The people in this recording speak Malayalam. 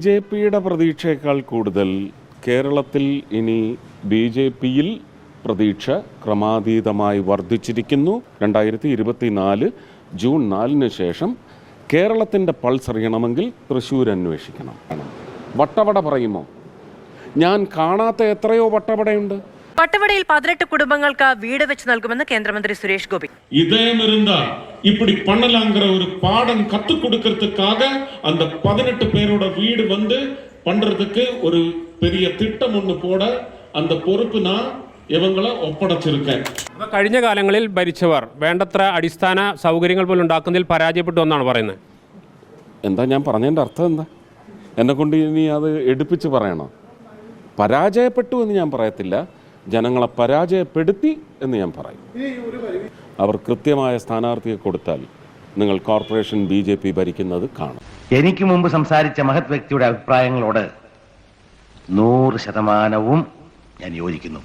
ബിജെപിയുടെ പ്രതീക്ഷയേക്കാൾ കൂടുതൽ കേരളത്തിൽ ഇനി ബിജെപിയിൽ പ്രതീക്ഷ ക്രമാതീതമായി വർദ്ധിച്ചിരിക്കുന്നു. 2024 ജൂൺ 4 ശേഷം കേരളത്തിൻ്റെ പൾസ് അറിയണമെങ്കിൽ തൃശ്ശൂർ അന്വേഷിക്കണം. വട്ടവട പറയുമോ? ഞാൻ കാണാത്ത എത്രയോ വട്ടവടയുണ്ട്. വട്ടവടയിൽ 18 കുടുംബങ്ങൾക്ക് വീട് വെച്ച് നൽകുമെന്ന് കേന്ദ്രമന്ത്രി സുരേഷ് ഗോപി. இப்படி பண்ணலாங்கிற ஒரு பாடம் கற்றுக் கொடுக்கறதுக்காக அந்த 18 பேரோட வீடு வந்து பண்றதுக்கு ஒரு பெரிய திட்டம் ஒன்று போட அந்த பொறுப்பு நான் ഇവങ്ങളെ ഒപ്പടച്ചിരിക്കാൻ. കഴിഞ്ഞ കാലങ്ങളിൽ ഭരിച്ചവർ വേണ്ടത്ര അടിസ്ഥാന സൗകര്യങ്ങൾ പോലും ഉണ്ടാക്കുന്നതിൽ പരാജയപ്പെട്ടു എന്നാണ് പറയുന്നത്. എന്താ ഞാൻ പറഞ്ഞതിൻ്റെ അർത്ഥം എന്താ? എന്നെ കൊണ്ട് ഇനി അത് എടുപ്പിച്ച് പറയണോ? പരാജയപ്പെട്ടു എന്ന് ഞാൻ പറയത്തില്ല, ജനങ്ങളെ പരാജയപ്പെടുത്തി എന്ന് ഞാൻ പറയും. അവർ കൃത്യമായ സ്ഥാനാർത്ഥിയെ കൊടുത്താൽ നിങ്ങൾ കോർപ്പറേഷൻ BJP ഭരിക്കുന്നത് കാണും. എനിക്ക് മുമ്പ് സംസാരിച്ച മഹത് വ്യക്തിയുടെ അഭിപ്രായങ്ങളോട് 100% ഞാൻ യോജിക്കുന്നു.